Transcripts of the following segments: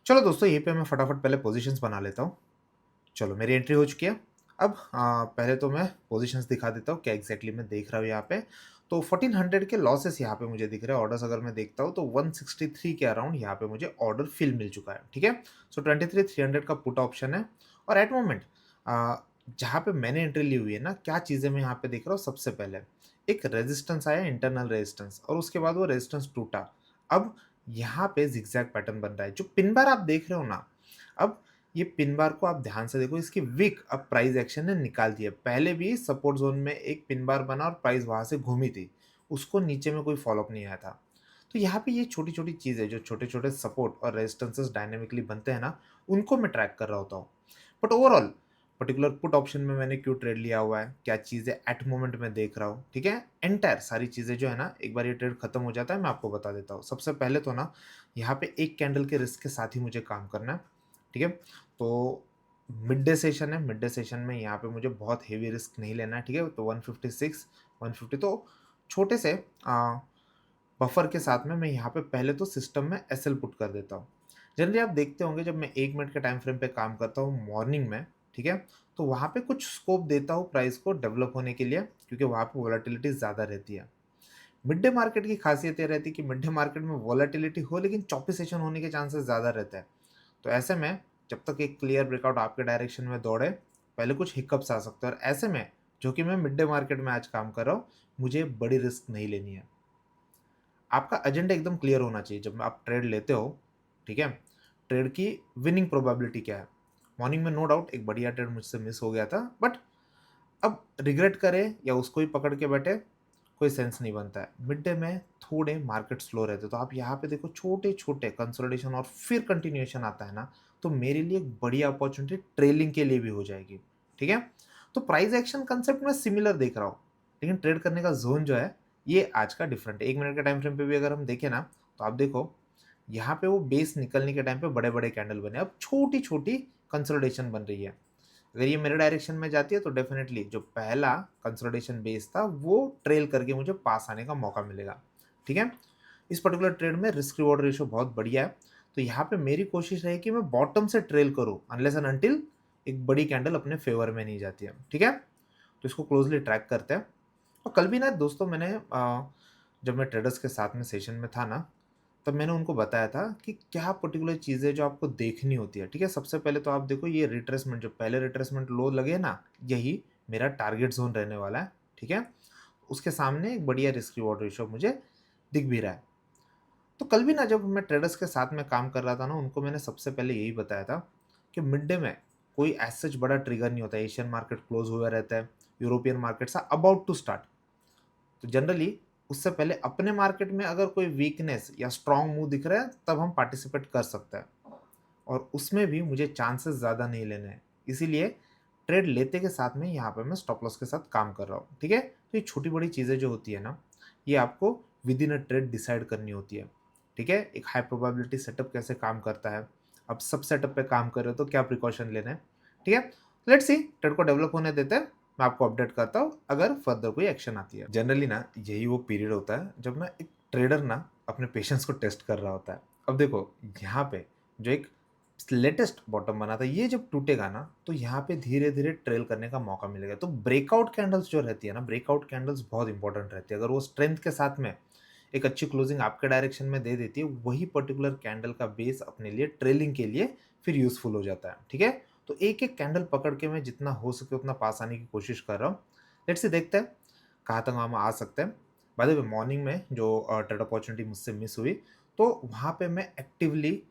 चलो दोस्तों, यहीं पे मैं फटाफट पहले पोजीशंस बना लेता हूँ। चलो, मेरी एंट्री हो चुकी है। अब पहले तो मैं पोजीशंस दिखा देता हूँ क्या एग्ज़ैक्टली मैं देख रहा हूँ यहाँ पे। तो 1400 के लॉसेस यहाँ पे मुझे दिख रहे हैं। ऑर्डर्स अगर मैं देखता हूँ तो 163 के अराउंड यहाँ पे मुझे ऑर्डर फिल मिल चुका है, ठीक है? सो 23,300 का पुट ऑप्शन है और एट मोमेंट जहाँ पे मैंने एंट्री ली हुई है ना, क्या चीज़ें मैं यहाँ पे देख रहा हूँ सबसे पहले, एक रेजिस्टेंस आया, इंटरनल रेजिस्टेंस, और उसके बाद वो रेजिस्टेंस टूटा। अब यहाँ पे ज़िगज़ैग पैटर्न बन रहा है। जो पिन बार आप देख रहे हो ना, अब ये पिन बार को आप ध्यान से देखो, इसकी विक अब प्राइस एक्शन ने निकाल दी है। पहले भी सपोर्ट ज़ोन में एक पिन बार बना और प्राइस वहाँ से घूमी थी। उसको नीचे में कोई फ़ॉलो अप नहीं आया था। तो यहाँ पे ये छोटी-छोटी चीज़ें जो छोटे-छोटे सपोर्ट और रेजिस्टेंसेस डायनामिकली बनते हैं ना, उनको मैं ट्रैक कर रहा होता हूँ। But overall particular put option में मैंने क्यों ट्रेड लिया हुआ है, क्या चीज़ें एट मोमेंट मैं देख रहा हूँ, ठीक है? एंटायर सारी चीज़ें जो है ना, एक बार ये ट्रेड खत्म हो जाता है, मैं आपको बता देता हूँ। सबसे पहले तो ना, यहाँ पे एक कैंडल के रिस्क के साथ ही मुझे काम करना है, ठीक है? तो मिड डे सेशन है, मिड डे सेशन में यहाँ पे मुझे बहुत हेवी रिस्क नहीं लेना है, ठीक है? तो 156, 150 तो छोटे से बफर के साथ में मैं यहाँ पे पहले तो सिस्टम में एसएल पुट कर देता हूँ। जनरली आप देखते होंगे जब मैं 1 मिनट के टाइम फ्रेम पे काम करता हूँ मॉर्निंग में, ठीक है? तो वहाँ पे कुछ स्कोप देता हूँ प्राइस को डेवलप होने के लिए, क्योंकि वहाँ पे वोलेटिलिटी ज़्यादा रहती है। मिड डे मार्केट की खासियत ये रहती है कि मिड डे मार्केट में वोलेटिलिटी हो लेकिन चॉपी सेशन होने के चांसेस ज़्यादा रहते हैं। तो ऐसे में जब तक एक क्लियर ब्रेकआउट आपके डायरेक्शन में दौड़े, पहले कुछ हिकअप्स आ सकते हैं, और ऐसे में जो कि मैं मिड डे मार्केट में आज काम कर रहा हूँ, मुझे बड़ी रिस्क नहीं लेनी है। आपका एजेंडा एकदम क्लियर होना चाहिए जब आप ट्रेड लेते हो, ठीक है? ट्रेड की विनिंग प्रोबेबिलिटी क्या है? मॉर्निंग में नो डाउट एक बढ़िया ट्रेड मुझसे मिस हो गया था, बट अब रिग्रेट करें या उसको ही पकड़ के बैठे, कोई सेंस नहीं बनता है। मिड डे में थोड़े मार्केट स्लो रहते हैं, तो आप यहाँ पे देखो छोटे-छोटे कंसोलिडेशन और फिर कंटिन्यूएशन आता है ना, तो मेरे लिए एक बढ़िया अपॉर्चुनिटी ट्रेलिंग के लिए भी हो जाएगी, ठीक है? तो प्राइस एक्शन कांसेप्ट में सिमिलर देख रहा हूँ, लेकिन ट्रेड करने का ज़ोन जो है, ये आज का डिफरेंट है। 1 मिनट के टाइम फ्रेम पे भी अगर हम देखें ना, तो आप देखो, यहाँ पे वो बेस निकलने के टाइम पे बड़े-बड़े कैंडल बने, अब छोटी-छोटी कंसोलिडेशन बन रही है। अगर ये मेरे डायरेक्शन में जाती है तो डेफिनेटली जो पहला कंसोलिडेशन बेस था वो ट्रेल करके मुझे पास आने का मौका मिलेगा, ठीक है? इस पर्टिकुलर ट्रेड में रिस्क रिवॉर्ड रेशियो बहुत बढ़िया है, तो यहाँ पे मेरी कोशिश रहेगी कि मैं बॉटम से ट्रेल करूँ अनलेस एंड अंटिल एक बड़ी कैंडल अपने फेवर में नहीं जाती है, ठीक है? तो इसको क्लोज़ली ट्रैक करते हैं। और कल भी ना दोस्तों मैंने जब मैं ट्रेडर्स के साथ में सेशन में था ना, तब मैंने उनको बताया था कि क्या पर्टिकुलर चीज़ें जो आपको देखनी होती है, ठीक है? सबसे पहले तो आप देखो ये रिट्रेसमेंट, जो पहले रिट्रेसमेंट लो लगे ना, यही मेरा टारगेट ज़ोन रहने वाला है, ठीक है? उसके सामने एक बढ़िया रिस्क रिवॉर्ड रेशियो मुझे दिख भी रहा है। तो कल भी ना जब मैं ट्रेडर्स के साथ में काम कर रहा था ना, उनको मैंने सबसे पहले यही बताया था कि मिड डे में कोई एज़ सच बड़ा ट्रिगर नहीं होता है। एशियन मार्केट क्लोज़ हुआ रहता है, European markets are about to start. तो जनरली उससे पहले अपने मार्केट में अगर कोई वीकनेस या स्ट्रॉन्ग मूव दिख रहा है, तब हम पार्टिसिपेट कर सकते हैं, और उसमें भी मुझे चांसेस ज़्यादा नहीं लेने हैं। इसीलिए ट्रेड लेते के साथ में यहाँ पे मैं स्टॉप लॉस के साथ काम कर रहा हूँ, ठीक है? तो ये छोटी-बड़ी चीज़ें जो होती है ना, ये आपको with in a trade decide करनी होती है, ठीक है? एक हाई प्रोबेबिलिटी सेटअप कैसे काम करता है, अब सब सेटअप पे काम कर रहे हो तो क्या प्रिकॉशन लेने हैं, ठीक है? लेट्स सी, ट्रेड को डेवलप होने देते हैं, मैं आपको अपडेट करता हूँ अगर फर्दर कोई एक्शन आती है। जनरली ना यही वो पीरियड होता है जब ना एक ट्रेडर ना अपने पेशेंस को टेस्ट कर रहा होता है। अब देखो, यहाँ पे जो एक लेटेस्ट बॉटम बना था, ये जब टूटेगा ना, तो यहाँ पे धीरे-धीरे ट्रेल करने का मौका मिलेगा। तो ब्रेकआउट कैंडल्स जो रहती है ना, ब्रेकआउट कैंडल्स बहुत इंपॉर्टेंट रहती है। अगर वो स्ट्रेंथ के साथ में एक अच्छी क्लोजिंग आपके डायरेक्शन में दे देती है, वही पर्टिकुलर कैंडल का बेस अपने लिए ट्रेलिंग के लिए फिर यूज़फुल हो जाता है, ठीक है? तो एक-एक कैंडल पकड़ के मैं जितना हो सके उतना पास आने की कोशिश कर रहा हूँ। लेट्स सी, देखते हैं कहाँ तक हम आ सकते हैं। बाय द वे, मॉर्निंग में जो ट्रेड अपॉर्चुनिटी मुझसे मिस हुई, तो वहाँ पे मैं एक्टिवली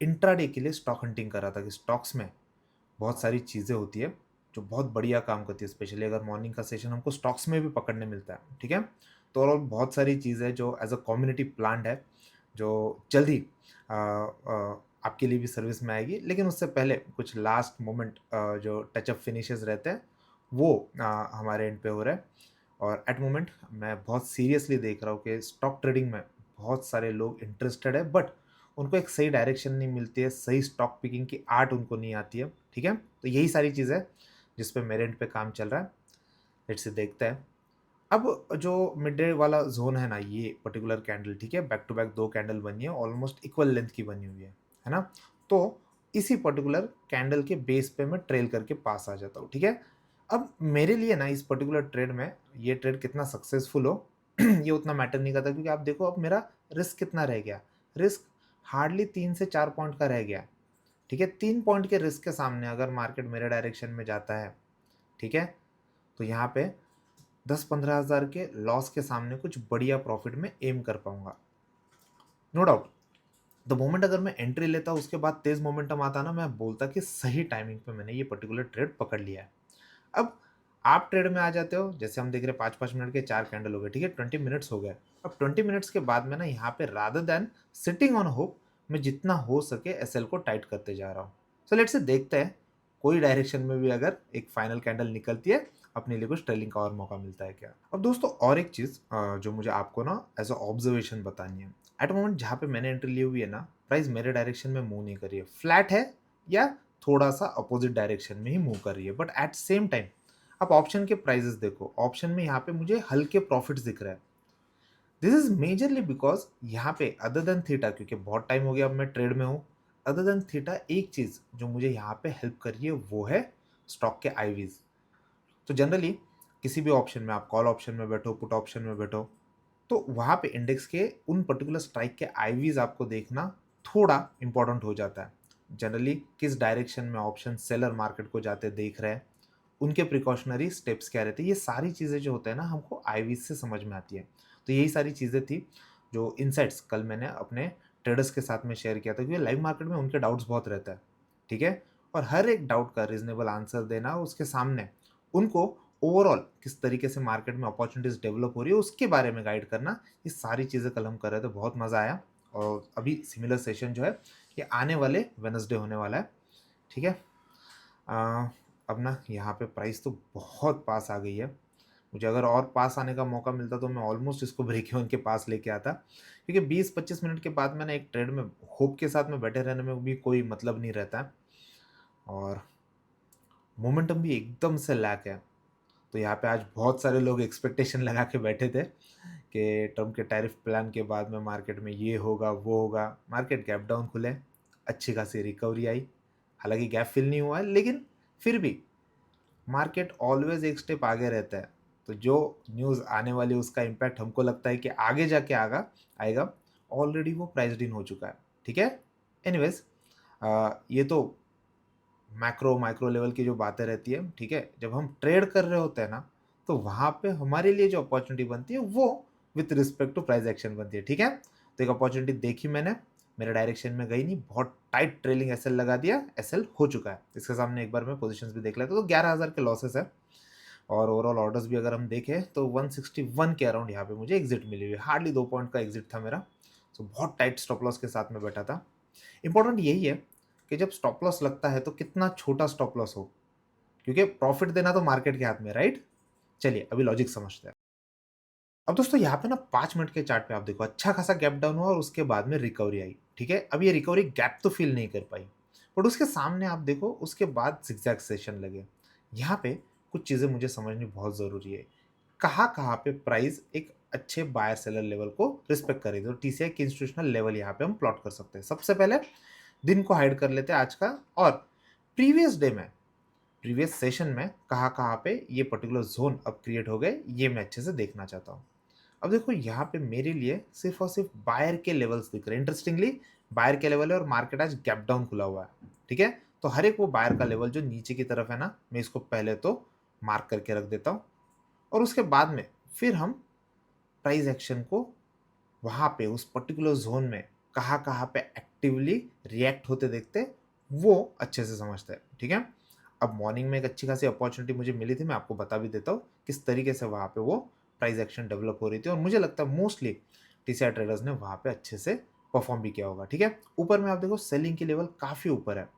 इंट्राडे के लिए स्टॉक हंटिंग कर रहा था कि स्टॉक्स में बहुत सारी चीज़ें होती है जो बहुत बढ़िया काम करती है, स्पेशली अगर मॉर्निंग का सेशन हमको स्टॉक्स में भी पकड़ने मिलता है, ठीक है? तो और बहुत सारी चीज़ें जो एज अ कम्युनिटी प्लान्ड है, जो जल्द ही आपके लिए भी सर्विस में आएगी, लेकिन उससे पहले कुछ लास्ट मोमेंट जो टचअप फिनिशेस रहते हैं, वो हमारे एंड पे हो रहा है। और एट मोमेंट मैं बहुत सीरियसली देख रहा हूँ कि स्टॉक ट्रेडिंग में बहुत सारे लोग इंटरेस्टेड है, बट उनको एक सही डायरेक्शन नहीं मिलती है, सही स्टॉक पिकिंग की आर्ट उनको नहीं आती है, ठीक है? तो यही सारी चीज़ें हैं जिस पे मेरे एंड पे काम चल रहा है। लेट्स से देखते हैं। अब जो मिड डे वाला ज़ोन है ना, ये पर्टिकुलर कैंडल, ठीक है? बैक टू बैक 2 कैंडल बनी है, ऑलमोस्ट इक्वल लेंथ की बनी हुई है ना? तो इसी पर्टिकुलर कैंडल के बेस पे मैं ट्रेल करके पास आ जाता हूँ, ठीक है। अब मेरे लिए ना इस पर्टिकुलर ट्रेड में ये ट्रेड कितना सक्सेसफुल हो ये उतना मैटर नहीं करता, क्योंकि आप देखो अब मेरा रिस्क कितना रह गया। रिस्क हार्डली 3 से 4 पॉइंट का रह गया, ठीक है। 3 पॉइंट के रिस्क के सामने अगर मार्केट मेरे डायरेक्शन में जाता है, ठीक है, तो यहाँ पे 10-15 हज़ार के लॉस के सामने कुछ बढ़िया प्रॉफिट में एम कर पाऊंगा, नो डाउट। द मोमेंट अगर मैं एंट्री लेता उसके बाद तेज मोमेंटम आता ना, मैं बोलता कि सही टाइमिंग पे मैंने ये पर्टिकुलर ट्रेड पकड़ लिया है। अब आप ट्रेड में आ जाते हो, जैसे हम देख रहे हैं 5-5 मिनट के 4 कैंडल हो गए, ठीक है, 20 मिनट्स हो गए। अब 20 मिनट्स के बाद में ना यहाँ पे rather than sitting on hope, मैं जितना हो सके एसएल को टाइट करते जा रहा हूँ। सो लेट्स से देखते हैं कोई डायरेक्शन में भी अगर एक फाइनल कैंडल निकलती है, अपने लिए कुछ ट्रेलिंग का और मौका मिलता है क्या। अब दोस्तों और एक चीज़ जो मुझे आपको ना एज अ ऑब्जर्वेशन बतानी है, एट मोमेंट जहाँ पे मैंने एंट्री ली हुई है ना, प्राइस मेरे डायरेक्शन में मूव नहीं कर रही है, फ्लैट है या थोड़ा सा अपोजिट डायरेक्शन में ही मूव कर रही है। बट एट सेम टाइम आप ऑप्शन के प्राइजेस देखो, ऑप्शन में यहाँ पे मुझे हल्के प्रॉफिट्स दिख रहे हैं। दिस इज मेजरली बिकॉज यहाँ पे अदर देन थीटा, क्योंकि बहुत टाइम हो गया अब मैं ट्रेड में हूँ, अदर देन थीटा एक चीज जो मुझे यहाँ पे हेल्प कर रही है वो है स्टॉक के आईवीज। तो जनरली किसी भी ऑप्शन में, आप कॉल ऑप्शन में बैठो, पुट ऑप्शन में बैठो, तो वहाँ पे इंडेक्स के उन पर्टिकुलर स्ट्राइक के आईवीज आपको देखना थोड़ा इंपॉर्टेंट हो जाता है। जनरली किस डायरेक्शन में ऑप्शन सेलर मार्केट को जाते देख रहे हैं, उनके प्रिकॉशनरी स्टेप्स क्या रहते हैं, ये सारी चीज़ें जो होते हैं ना हमको आईवीज से समझ में आती है। तो यही सारी चीज़ें थी जो इनसाइट्स कल मैंने अपने ट्रेडर्स के साथ में शेयर किया था, क्योंकि लाइव मार्केट में उनके डाउट्स बहुत रहता है, ठीक है। और हर एक डाउट का रीजनेबल आंसर देना, उसके सामने उनको ओवरऑल किस तरीके से मार्केट में अपॉर्चुनिटीज डेवलप हो रही है उसके बारे में गाइड करना, ये सारी चीज़ें कल हम कर रहे थे, बहुत मज़ा आया। और अभी सिमिलर सेशन जो है ये आने वाले वेनसडे होने वाला है, ठीक है। अ, अब ना यहाँ पे प्राइस तो बहुत पास आ गई है। मुझे अगर और पास आने का मौका मिलता तो मैं ऑलमोस्ट इसको ब्रेक इवन के पास लेके आता, क्योंकि 20-25 मिनट के बाद मैंने एक ट्रेड में होप के साथ में बैठे रहने में भी कोई मतलब नहीं रहता है, और मोमेंटम भी एकदम से लैक है। तो यहाँ पे आज बहुत सारे लोग एक्सपेक्टेशन लगा के बैठे थे कि ट्रम्प के टैरिफ प्लान के बाद में मार्केट में ये होगा वो होगा। मार्केट गैप डाउन खुले, अच्छी खासी रिकवरी आई, हालांकि गैप फिल नहीं हुआ है, लेकिन फिर भी मार्केट ऑलवेज एक स्टेप आगे रहता है। तो जो न्यूज़ आने वाली उसका इम्पैक्ट हमको लगता है कि आगे जाके आगा आएगा, ऑलरेडी वो प्राइस्ड इन हो चुका है, ठीक है। एनीवेज ये तो मैक्रो माइक्रो लेवल की जो बातें रहती है, ठीक है, जब हम ट्रेड कर रहे होते हैं ना, तो वहाँ पे हमारे लिए जो अपॉर्चुनिटी बनती है वो with respect to price action बनती है, ठीक है। तो एक अपॉर्चुनिटी देखी मैंने, मेरे डायरेक्शन में गई नहीं, बहुत टाइट ट्रेलिंग एसएल लगा दिया, एसएल हो चुका है। इसके सामने एक बार मैं पोजीशंस भी देख लेता, तो 11,000 के लॉसेस है। और ओवरऑल ऑर्डर्स भी अगर हम देखें तो 161 के अराउंड यहाँ पे मुझे एग्जिट मिली हुई है, हार्डली 2 पॉइंट का एग्जिट था मेरा। सो बहुत टाइट स्टॉप लॉस के साथ में बैठा था। इंपॉर्टेंट यही है कि जब स्टॉप लॉस लगता है तो कितना छोटा स्टॉप लॉस हो, क्योंकि प्रॉफिट देना तो मार्केट के हाथ में, राइट। चलिए अभी लॉजिक समझते हैं। अब दोस्तों यहाँ पे ना 5 मिनट के चार्ट पे आप देखो अच्छा खासा गैप डाउन हुआ और उसके बाद में रिकवरी आई, ठीक है। अब ये रिकवरी गैप तो फील नहीं कर पाई, बट उसके सामने आप देखो उसके बाद जिगजैग सेशन लगे। यहाँ पे कुछ चीज़ें मुझे समझनी बहुत ज़रूरी है, कहाँ कहाँ पे प्राइस एक अच्छे बायर सेलर लेवल को रिस्पेक्ट करे। तो टीसीआई की इंस्टीट्यूशनल लेवल यहाँ पे हम प्लॉट कर सकते हैं। सबसे पहले दिन को हाइड कर लेते हैं आज का, और प्रीवियस डे में, प्रीवियस सेशन में कहाँ कहाँ पे ये पर्टिकुलर जोन अब क्रिएट हो गए, ये मैं अच्छे से देखना चाहता हूँ। अब देखो यहाँ पे मेरे लिए सिर्फ और सिर्फ बायर के लेवल्स दिख रहे हैं। इंटरेस्टिंगली बायर के लेवल है और मार्केट आज गैप डाउन खुला हुआ है, ठीक है। तो हर एक वो बायर का लेवल जो नीचे की तरफ है ना, मैं इसको पहले तो मार्क करके रख देता हूँ, और उसके बाद में फिर हम प्राइस एक्शन को वहाँ पे उस पर्टिकुलर जोन में कहाँ कहाँ पे एक्टिवली रिएक्ट होते देखते, वो अच्छे से समझते हैं, ठीक है। अब मॉर्निंग में एक अच्छी खासी अपॉर्चुनिटी मुझे मिली थी, मैं आपको बता भी देता हूँ किस तरीके से वहाँ पे वो प्राइस एक्शन डेवलप हो रही थी, और मुझे लगता है मोस्टली टीसीआई ट्रेडर्स ने वहाँ पे अच्छे से परफॉर्म भी किया होगा, ठीक है। ऊपर में आप देखो सेलिंग की लेवल काफ़ी ऊपर है,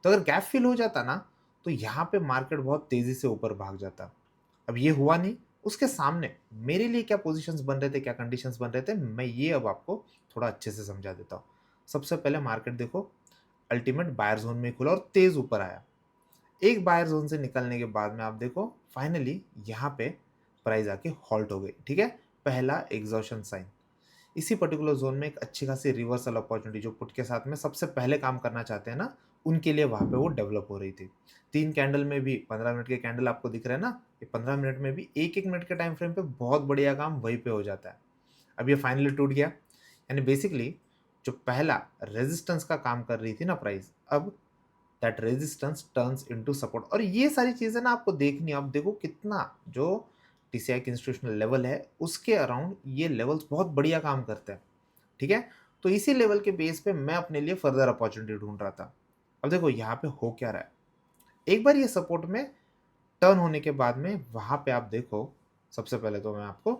तो अगर गैप फिल हो जाता ना, तो यहाँ पे मार्केट बहुत तेज़ी से ऊपर भाग जाता। अब ये हुआ नहीं, उसके सामने मेरे लिए क्या पोजीशंस बन रहे थे, क्या कंडीशंस बन रहे थे, मैं ये अब आपको थोड़ा अच्छे से समझा देता हूँ। सबसे पहले मार्केट देखो अल्टीमेट बायर जोन में खुला और तेज ऊपर आया। एक बायर जोन से निकलने के बाद में आप देखो फाइनली यहाँ पे प्राइस आके हॉल्ट हो गई, ठीक है। पहला एग्जॉशन साइन, इसी पर्टिकुलर ज़ोन में एक अच्छी खासी रिवर्सल अपॉर्चुनिटी जो पुट के साथ में सबसे पहले काम करना चाहते हैं ना, उनके लिए वहाँ पे वो डेवलप हो रही थी। 3 कैंडल में भी 15 मिनट के कैंडल आपको दिख रहे हैं ना, ये 15 मिनट में भी 1-1 मिनट के टाइम फ्रेम पे बहुत बढ़िया काम वहीं पे हो जाता है। अब ये फाइनली टूट गया, यानी बेसिकली जो पहला रेजिस्टेंस का काम कर रही थी ना प्राइस, अब that resistance turns into support. और ये सारी चीज़ें ना आपको देखनी है। आप देखो कितना जो टीसीआई का इंस्टीट्यूशनल लेवल है, उसके अराउंड ये लेवल्स बहुत बढ़िया काम करते हैं, ठीक है? तो इसी लेवल के बेस पे मैं अपने लिए फर्दर अपॉर्चुनिटी ढूँढ रहा था। अब देखो यहाँ पे हो क्या रहा है, एक बार ये सपोर्ट में टर्न होने के बाद में वहाँ पे आप देखो, सबसे पहले तो मैं आपको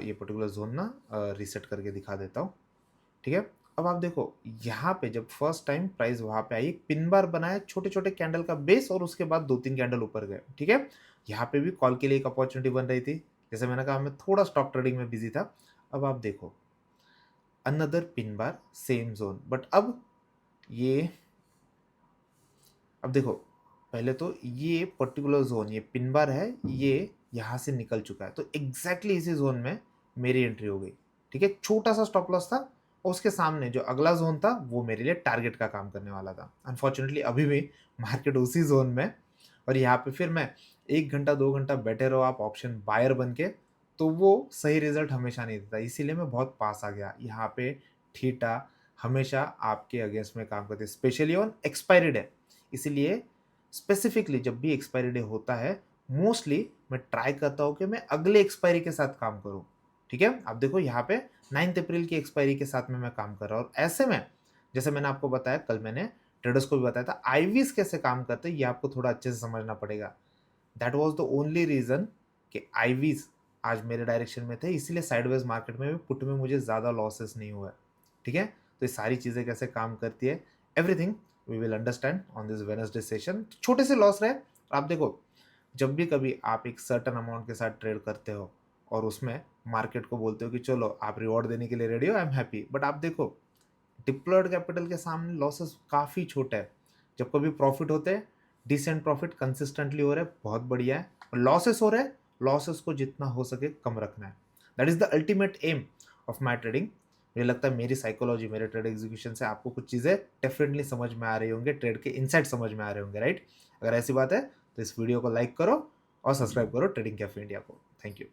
ये पर्टिकुलर ज़ोन ना रीसेट करके दिखा देता हूँ, ठीक है? अब आप देखो यहाँ पे जब फर्स्ट टाइम प्राइस वहाँ पे आई, एक पिन बार बनाया, छोटे-छोटे कैंडल का बेस और उसके बाद 2-3 कैंडल ऊपर गए, ठीक है? यहाँ पे भी कॉल के लिए एक अपॉर्चुनिटी बन रही थी। जैसे मैंने कहा मैं थोड़ा स्टॉक ट्रेडिंग में बिज़ी था। अब आप देखो another pin bar same zone, but ये अब देखो पहले तो ये पर्टिकुलर ज़ोन ये पिन बार है, ये यहाँ से निकल चुका है। तो एग्ज़ैक्टली इसी ज़ोन में मेरी एंट्री हो गई, ठीक है? छोटा-सा स्टॉप लॉस था और उसके सामने जो अगला ज़ोन था वो मेरे लिए टारगेट का काम करने वाला था। अनफॉर्च्युनेटली अभी भी मार्केट उसी ज़ोन में, और यहाँ पे फिर मैं 1 घंटा 2 घंटा बैठे रहो आप ऑप्शन बायर बन के, तो वो सही रिज़ल्ट हमेशा नहीं देता। इसीलिए मैं बहुत पास आ गया। यहाँ पे थीटा हमेशा आपके अगेंस्ट में काम करती है, स्पेशली ऑन एक्सपायरी डे। इसीलिए स्पेसिफिकली जब भी एक्सपायरी डे होता है, मोस्टली मैं ट्राई करता हूँ कि मैं अगले एक्सपायरी के साथ काम करूँ, ठीक है? अब देखो यहाँ पे 9 अप्रैल की एक्सपायरी के साथ में मैं काम कर रहा हूँ, और ऐसे में जैसे मैंने आपको बताया, कल मैंने ट्रेडर्स को भी बताया था, आईवीज़ कैसे काम करते हैं ये आपको थोड़ा अच्छे से समझना पड़ेगा। That was the only reason कि आईवीज़ आज मेरे डायरेक्शन में थे, इसीलिए साइडवेज़ मार्केट में भी पुट में मुझे ज़्यादा लॉसेस नहीं हुए, ठीक है? तो ये सारी चीज़ें कैसे काम करती है, everything we will understand on this Wednesday session. छोटे से लॉस रहे, आप देखो जब भी कभी आप एक सर्टेन अमाउंट के साथ ट्रेड करते हो और उसमें मार्केट को बोलते हो कि चलो आप रिवॉर्ड देने के लिए रेडी हो, आई एम हैप्पी, बट आप देखो डिप्लॉयड कैपिटल के सामने लॉसेस काफ़ी छोटे हैं। जब कभी प्रॉफिट होते हैं, डिसेंट प्रॉफिट कंसिस्टेंटली हो रहे हैं, बहुत बढ़िया है। लॉसेस हो रहे हैं, लॉसेस को जितना हो सके कम रखना है। That is the ultimate aim of my trading. मुझे लगता है मेरी साइकोलॉजी, मेरे ट्रेड एग्जीक्यूशन से आपको कुछ चीज़ें डेफिनेटली समझ में आ रही होंगे, ट्रेड के इनसाइट समझ में आ रहे होंगे, राइट? अगर ऐसी बात है तो इस वीडियो को लाइक करो और सब्सक्राइब करो ट्रेडिंग कैफे इंडिया को। Thank you.